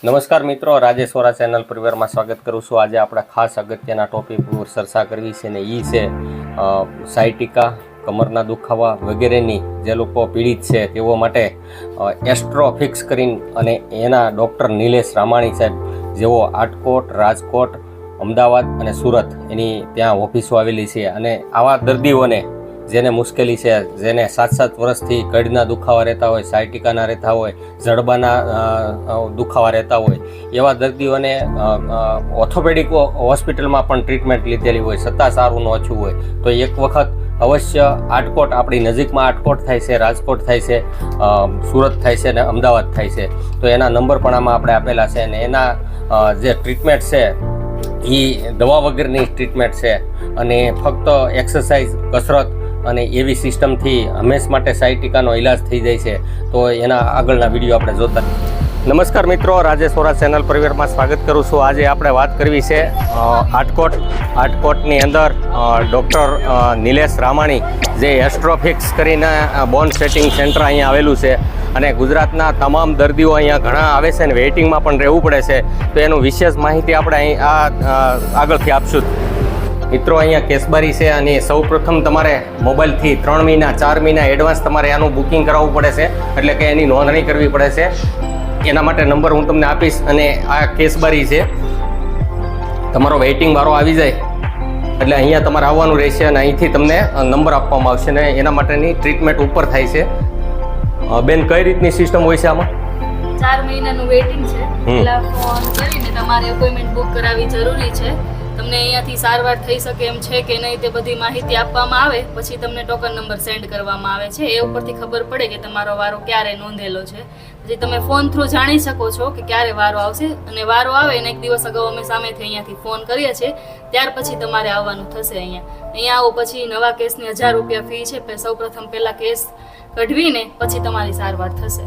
નમસ્કાર મિત્રો, રાજેશ વોરા ચેનલ પરિવારમાં સ્વાગત કરું છું। આજે આપણે ખાસ અગત્યના ટોપિક પર ચર્ચા કરવી છે ને એ છે સાયટિકા, કમરના દુખાવા વગેરેની જે લોકો પીડિત છે તેઓ માટે એસ્ટ્રો ફિક્સ કરીને અને એના ડૉક્ટર નિલેશ રામાણી સાહેબ જેઓ આટકોટ, રાજકોટ, અમદાવાદ અને સુરત એની ત્યાં ઓફિસો આવેલી છે અને આવા દર્દીઓને જેને મુશ્કેલી છે, જેને 7-7 વર્ષથી કડના દુખાવા રહેતા હોય, સાયટિકાના રહેતા હોય, જડબાના દુખાવા રહેતા હોય, એવા દર્દીઓને ઓર્થોપેડિક હોસ્પિટલમાં પણ ટ્રીટમેન્ટ લીધેલી હોય છતાં સારું ન ઓછું હોય તો એક વખત અવશ્ય આટકોટ, આપણી નજીકમાં આટકોટ થાય છે, રાજકોટ થાય છે, સુરત થાય છે અને અમદાવાદ થાય છે તો એના નંબર પણ આમાં આપણે આપેલા છે અને એના જે ટ્રીટમેન્ટ છે એ દવા વગરની ટ્રીટમેન્ટ છે અને ફક્ત એક્સરસાઇઝ, કસરત અને એવી સિસ્ટમથી હંમેશ માટે સાયટિકાનો ઇલાજ થઈ જાય છે તો એના આગળના વિડીયો આપણે જોતા। નમસ્કાર મિત્રો, રાજેશ વોરા ચેનલ પરિવારમાં સ્વાગત કરું છું। આજે આપણે વાત કરવી છે આટકોટની અંદર ડૉક્ટર નિલેશ રામાણી જે એસ્ટ્રોફિક્સ કરીને બોન સેટિંગ સેન્ટર અહીંયા આવેલું છે અને ગુજરાતના તમામ દર્દીઓ અહીંયા ઘણા આવે છે અને વેઇટિંગમાં પણ રહેવું પડે છે તો એનું વિશેષ માહિતી આપણે અહીં આગળથી આપશું। મિત્રો, અહીંયા કેસબારી છે અને સૌપ્રથમ તમારે મોબાઈલથી 3 મહિના 4 મહિના એડવાન્સ તમારે આનું બુકિંગ કરાવવું પડે છે, એટલે કે એની નોંધણી કરવી પડે છે। એના માટે નંબર હું તમને આપીશ અને આ કેસબારી છે, તમારો વેઇટિંગ વારો આવી જાય એટલે અહીંયા તમારે આવવાનું રહેશે અને અહીંથી તમને નંબર આપવામાં આવશે ને એના માટેની ટ્રીટમેન્ટ ઉપર થાય છે। બેન, કઈ રીતની સિસ્ટમ હોય છે આમાં? 4 મહિનાનું વેઇટિંગ છે, પહેલા ફોન કરીને તમારે અપોઇન્ટમેન્ટ બુક કરાવવી જરૂરી છે। તમને અહીંયાથી સારવાર થઈ શકે એમ છે કે નહીં તે બધી માહિતી આપવામાં આવે પછી તમને ટોકન નંબર સેન્ડ કરવામાં આવે છે। એ ઉપરથી ખબર પડે કે તમારો વારો ક્યારે નોંધેલો છે, પછી તમે ફોન થ્રુ જાણી શકો છો કે ક્યારે વારો આવશે અને વારો આવે ને 1 દિવસ અગાઉ અમે સામેથી અહીંયાથી ફોન કરીએ છીએ ત્યાર પછી તમારે આવવાનું થશે। અહીંયા આવો પછી નવા કેસની 1000 રૂપિયા ફી છે। સૌપ્રથમ પહેલા કેસ કઢવીને પછી તમારી સારવાર થશે।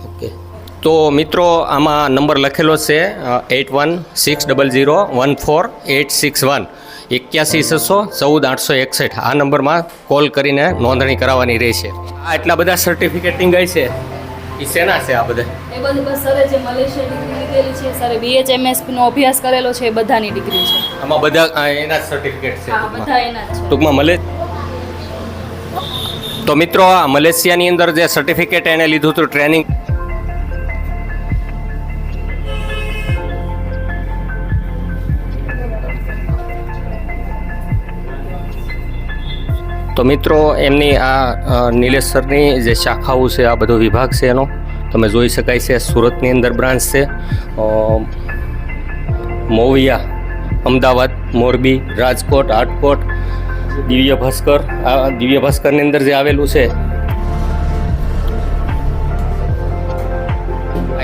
ઓકે, તો મિત્રો આમાં નંબર લખેલો છે 8160014861 816014 861। આ નંબરમાં કોલ કરીને નોંધણી કરાવવાની રહેશે। આ એટલા બધા સર્ટિફિકેટિંગ ગઈ છે એ શેના છે? આ બધા એ બધું બસ સરે જે મલેશિયા ડિગ્રી લીધેલી છે, સરે BHMS નો અભ્યાસ કરેલો છે, એ બધાની ડિગ્રી છે। આમાં બધા એના સર્ટિફિકેટ છે? હા, બધા એના જ છે ટૂંકમાં તો મિત્રો આ મલેશિયાની અંદર જે સર્ટિફિકેટ એને લીધું હતું ટ્રેનિંગ, તો મિત્રો એમની આ નિલેશ સરની જે શાખાઓ છે, આ બધો વિભાગ છે એનો તમે જોઈ શકાય છે। સુરતની અંદર બ્રાન્ચ છે, મોવિયા, અમદાવાદ, મોરબી, રાજકોટ, આટકોટ, દિવ્ય ભાસ્કર, આ દિવ્ય ભાસ્કરની અંદર જે આવેલું છે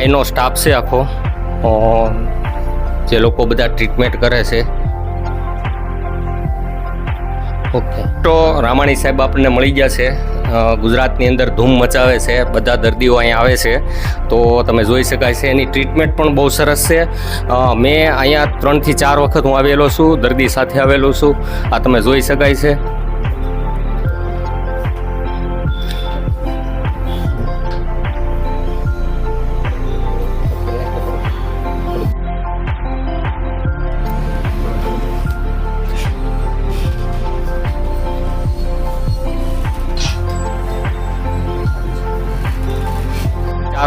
એનો સ્ટાફ છે આખો, જે લોકો બધા ટ્રીટમેન્ટ કરે છે। ઓકે, તો રામાણી સાહેબ આપણને મળી ગયા છે, ગુજરાતની અંદર ધૂમ મચાવે છે, બધા દર્દીઓ અહીંયા આવે છે તો તમે જોઈ શકાય છે એની ટ્રીટમેન્ટ પણ બહુ સરસ છે। મેં અહીંયા 3 થી 4 વખત હું આવેલો છું, દર્દી સાથે આવેલો છું, આ તમે જોઈ શકાય છે।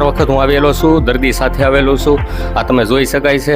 વખત હું આવેલો છું, દર્દી સાથે આવેલો છું, આ તમે જોઈ શકાય છે।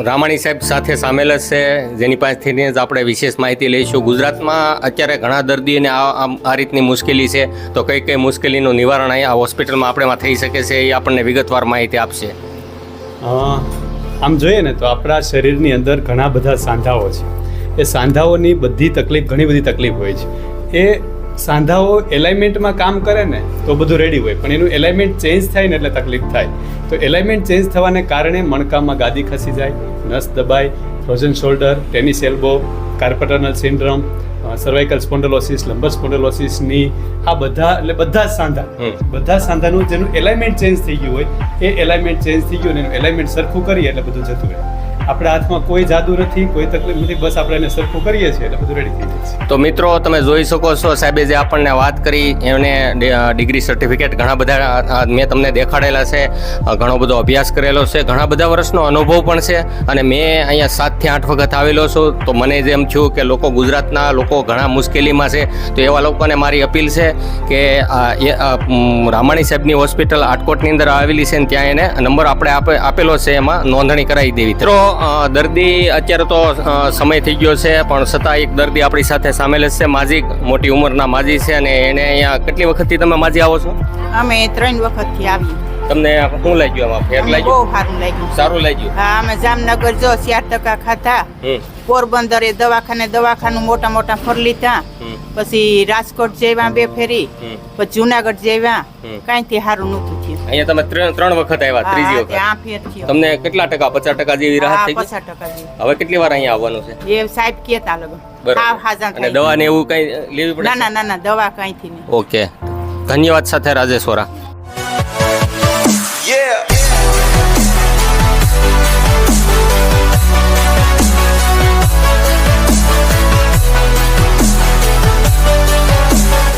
રામાણી સાહેબ સાથે સામેલ જ છે, જેની પાસેથી જ આપણે વિશેષ માહિતી લઈશું। ગુજરાતમાં અત્યારે ઘણા દર્દીઓને આ રીતની મુશ્કેલી છે તો કઈ કઈ મુશ્કેલીનું નિવારણ અહીંયા હોસ્પિટલમાં આપણેમાં થઈ શકે છે એ આપણને વિગતવાર માહિતી આપશે। આમ જોઈએ ને તો આપણા શરીરની અંદર ઘણા બધા સાંધાઓ છે, એ સાંધાઓની બધી તકલીફ, ઘણી બધી તકલીફ હોય છે। એ સાંધાઓ એલાઇનમેન્ટમાં કામ કરે ને તો બધું રેડી હોય, પણ એનું એલાઇનમેન્ટ ચેન્જ થાય ને એટલે તકલીફ થાય. તો એલાઇનમેન્ટ ચેન્જ થવાને કારણે મણકામાં ગાદી ખસી જાય, નસ દબાય, frozen shoulder, tennis elbow, carpal tunnel syndrome, cervical spondylosis, lumbar સ્પોન્ડલોસિસની આ બધા એટલે બધા જ સાંધાનું જેનું એલાઇનમેન્ટ ચેન્જ થઈ ગયું હોય એ એલાઇનમેન્ટ ચેન્જ થઈ ગયું અને એનું એલાઇનમેન્ટ સરખું કરીએ એટલે બધું જતું રહે. આપણા હાથમાં કોઈ જાદુ નથી, કોઈ તકલીફ નથી, બસ આપણે એને સરખું કરીએ છીએ એટલે બધું રેડી થઈ જાય છે. તો મિત્રો તમે જોઈ શકો છો સાહેબે જે આપણને વાત કરી એમને ડિગ્રી સર્ટિફિકેટ ઘણા બધા મેં તમને દેખાડેલા છે, ઘણો બધો અભ્યાસ કરેલો છે, ઘણા બધા વર્ષનો અનુભવ પણ છે અને મેં અહીંયા 7 થી 8 વખત આવેલો છું. તો મને જેમ થયું કે લોકો ગુજરાતના લોકો ઘણા મુશ્કેલીમાં છે, તો એવા લોકોને મારી અપીલ છે કે રામાણી સાહેબની હોસ્પિટલ આટકોટની અંદર આવેલી છે ને ત્યાં એને નંબર આપણે આપેલો છે, એમાં નોંધણી કરાવી દેવી. તો દર્દી અત્યારે તો સમય થઈ ગયો છે પણ છતાં એક દર્દી આપણી સાથે સામેલ જ છે, માજી, મોટી ઉંમરના માજી છે અને એને અહીંયા કેટલી વખતથી તમે માજી આવો છો? અમે 3 વખતથી આવીએ. તમને શું લાગ્યું આમાં? ફેર બહુ લાગ્યું? સારું લાગ્યું. સારું લાગ્યું? હા, અમે જામનગર જો 4% ખાતા, પોરબંદરે દવાખાનું મોટા ફરી લીધા, પછી રાજકોટ જેવા 2 ફેરી, પછી જુનાગઢ જેવા, કાંઈથી સારું નહોતું થયું. અહીંયા તમે 3 વખત આવ્યા, ત્રીજી વખત આ ફેર થયો. તમને કેટલા ટકા? 50% જેવી રાહત થઈ ગઈ? 50% જેવી. હવે કેટલી વાર અહીંયા આવવાનું છે? એ સાહેબ કહેતા લગન. બરાબર. હા, હાજર અને થાય. દવા ને એવું કઈ લેવી પડે? ના, દવા કાંઈથી નહીં. ઓકે, ધન્યવાદ સાથે રાજેશ વોરા.